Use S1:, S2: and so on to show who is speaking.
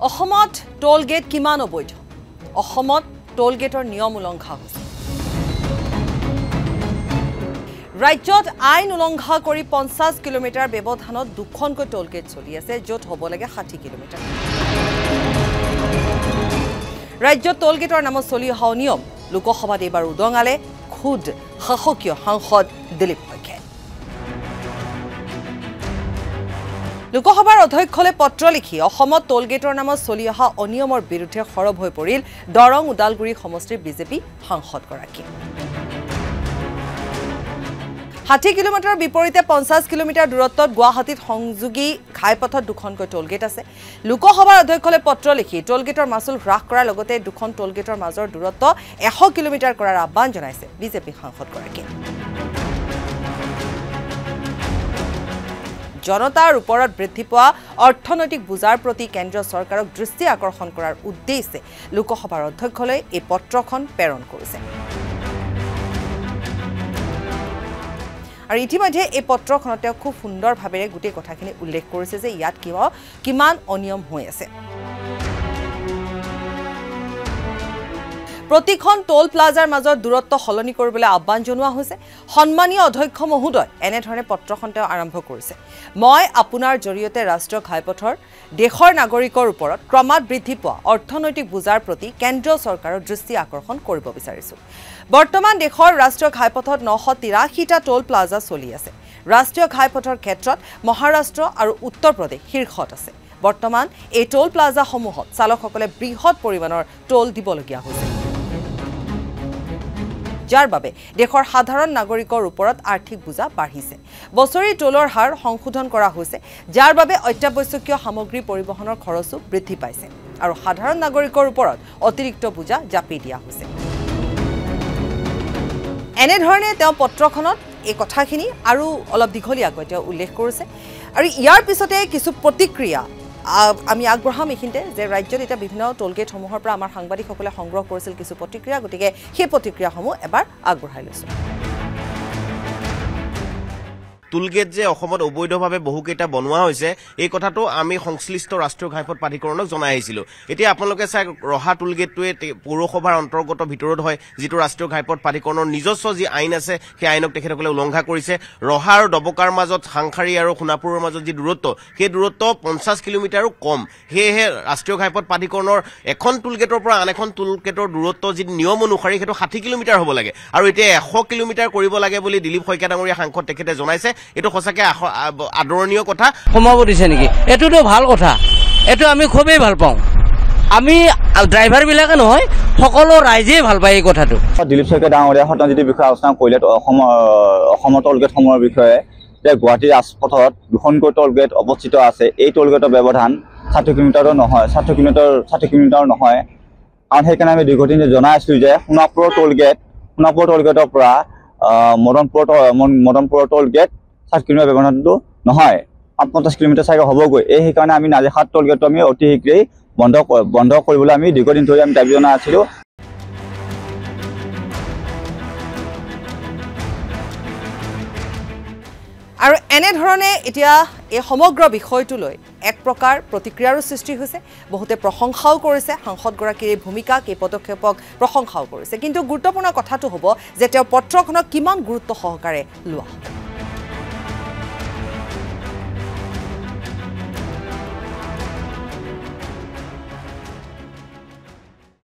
S1: অসমত টোল গেট কিমান অবৈধ অসমত টোল গেটৰ নিয়ম উলংঘা হৈছে ৰাজ্যত আইন উলংঘা কৰি 50 কিলোমিটাৰ ব্যৱধানত দুখনকৈ টোল গেট চলি আছে য'ত হ'ব লাগে 60 কিলোমিটাৰ ৰাজ্যত টোল গেটৰ নামত চলি অহা নিয়ম লোকসভাত এবাৰ উদঙালে খুদ শাসকীয় সাংসদ দিলীপ শইকীয়াই লোকসভাৰ অধ্যক্ষলে পত্ৰ লিখি অসমত টোল গেটৰ নামত চলি অহা অনিয়মৰ বিৰুদ্ধে খৰব হৈ পৰিল দৰং উদালগুৰি সমষ্টিৰ বিজেপি সাংসদগৰাকী 60 কিলোমিটাৰৰ বিপৰীতে 50 কিলোমিটাৰ দূৰত্বত গুৱাহাটীত সংযোগী ঘাইপথত দুখনকৈ টোল গেট আছে লোকসভাৰ অধ্যক্ষলে পত্ৰ লিখি টোল গেটৰ মাচুল হ্ৰাস কৰাৰ লগতে দুখন টোল গেটৰ মাজৰ দূৰত্ব 100 কিলোমিটাৰ কৰাৰ আহ্বান জনাইছে বিজেপি সাংসদগৰাকী জনতাৰ ওপৰত বৃদ্ধি পোৱা অৰ্থনৈতিক বুজাৰ প্ৰতি কেন্দ্ৰীয় চৰকাৰক দৃষ্টি আকৰ্ষণ কৰাৰ উদ্দেশ্যে লোকসভাৰ অধ্যক্ষলৈ এই পত্ৰখন প্ৰেৰণ কৰিছে আৰু ইতিমধ্যে এই পত্ৰখনত তেওঁ খুব সুন্দৰভাৱে গোটেই কথাখিনি উল্লেখ কৰিছে যে ইয়াত কিমান অনিয়ম হৈ আছে প্ৰতিখন টোল প্লাজাৰ মাজৰ দূৰত্ব সলনি কৰিবলৈ আহ্বান জনোৱা হৈছে সন্মানীয় অধ্যক্ষ মহোদয় এনে ধৰণে পত্ৰখন তেওঁ আৰম্ভ কৰিছে মই আপোনাৰ জৰিয়তে ৰাষ্ট্ৰীয় ঘাইপথৰ দেশৰ নাগৰিকৰ ওপৰত ক্ৰমাৎ বৃদ্ধি পোৱা অৰ্থনৈতিক বুজাৰ প্ৰতি কেন্দ্ৰীয় চৰকাৰৰ দৃষ্টি আকৰ্ষণ কৰিব বিচাৰিছো বৰ্তমান দেশৰ ৰাষ্ট্ৰীয় ঘাইপথত 983টা টোল প্লাজা চলি আছে ৰাষ্ট্ৰীয় ঘাইপথৰ ক্ষেত্ৰত মহাৰাষ্ট্ৰ আৰু উত্তৰ প্ৰদেশ শীৰ্ষত আছে বৰ্তমান এই টোল প্লাজাসমূহত চালকসকলে বৃহৎ পৰিমাণৰ টোল দিবলগীয়া হৈছে যাৰ বাবে দেশৰ সাধাৰণ নাগৰিকৰ ওপৰত আৰ্থিক বুজা বাঢ়িছে বছৰি টোলৰ হাৰ সংশোধন কৰা হৈছে যাৰ বাবে অত্যাৱশ্যকীয় সামগ্ৰী পৰিবহনৰ খৰচো বৃদ্ধি পাইছে আৰু সাধাৰণ নাগৰিকৰ ওপৰত অতিৰিক্ত বুজা জাপি দিয়া হৈছে এনে ধৰণে তেওঁ পত্ৰখনত এই কথাখিনি আৰু অলপ দীঘলীয়াকৈ তেওঁ উল্লেখ কৰিছে আৰু ইয়াৰ পিছতে কিছু প্ৰতিক্ৰিয়া আমি আগবঢ়াম এইখিনিতে যে ৰাজ্যত এটা বিভিন্ন টোল গেটসমূহৰ পৰা আমাৰ সাংবাদিকসকলে সংগ্ৰহ কৰিছিল কিছু প্ৰতিক্ৰিয়া গতিকে সেই প্ৰতিক্ৰিয়াসমূহ এবাৰ আগবঢ়াই লৈছোঁ
S2: টুলগেট যে অসমত অবৈধভাৱে বহুকেইটা বনোৱা হৈছে এই কথাটো আমি সংশ্লিষ্ট ৰাষ্ট্ৰীয় ঘাইপথ প্ৰাধিকৰণক জনাই আহিছিলোঁ এতিয়া আপোনালোকে চাই ৰহা টুলগেটটোৱে পৌৰসভাৰ অন্তৰ্গত ভিতৰত হয় যিটো ৰাষ্ট্ৰীয় ঘাইপথ প্ৰাধিকৰণৰ নিজস্ব যি আইন আছে সেই আইনক তেখেতসকলে উলংঘা কৰিছে ৰহা আৰু ডবকাৰ মাজত সাংখাৰী আৰু সোণাপুৰৰ মাজত যি দূৰত্ব সেই দূৰত্ব 50 কিলোমিটাৰো কম সেয়েহে ৰাষ্ট্ৰীয় ঘাইপথ প্ৰাধিকৰণৰ এখন টুলগেটৰ পৰা আন এখন টুলগেটৰ দূৰত্ব যি নিয়ম অনুসৰি সেইটো 60 কিলোমিটাৰ হ'ব লাগে আৰু এতিয়া 100 কিলোমিটাৰ কৰিব লাগে বুলি দিলীপ শইকীয়া ডাঙৰীয়া সাংসদ তেখেতে জনাইছে এটো সঁচাকে আদৰণীয় কথা
S3: সমাব দিছে নেকি এটোটো ভাল কথা এটো আমি খুবেই ভাল পাওঁ আমি ড্ৰাইভাৰ বিলাকে নহয় সকলো ৰাইজে ভাল পায় এই কথাটো
S4: দিলীপ শইকীয়া ডাঙৰীয়া সতনজিতিৰ বিষয়ে আলোচনা কৰিলে অসমৰ টোলগেটসমূহৰ বিষয়ে যে গুৱাহাটীৰ ৰাজপথত দুখনকৈ টোলগেট অৱস্থিত আছে এই টোলগেটৰ ব্যৱধান 60 কিলোমিটাৰো নহয় 60 কিলোমিটাৰ নহয় কাৰণ সেইকাৰণে আমি দীৰ্ঘদিন জনাই আছিলো যে সোণাপুৰৰ টোলগেটৰ পৰা মদনপুৰৰ টোলগেট 60 কিলোমিটাৰ ব্যৱধানটো নহয় 50 কিলোমিটাৰ চাইকে হ'বগৈ এই সেইকাৰণে আমি নাজিৰহাট টোলগেটটো আমি অতি শীঘ্ৰেই বন্ধ কৰিবলৈ আমি দীৰ্ঘদিন ধৰি আমি দাবী জনাই আছিলোঁ
S1: আৰু এনে ধৰণে এতিয়া এই সমগ্ৰ বিষয়টোলৈ এক প্ৰকাৰ প্ৰতিক্ৰিয়াৰো সৃষ্টি হৈছে বহুতে প্ৰশংসাও কৰিছে সাংসদগৰাকীৰ এই ভূমিকাক এই পদক্ষেপক প্ৰশংসাও কৰিছে কিন্তু গুৰুত্বপূৰ্ণ কথাটো হ'ব যে তেওঁ পত্ৰখনক কিমান গুৰুত্ব সহকাৰে লোৱা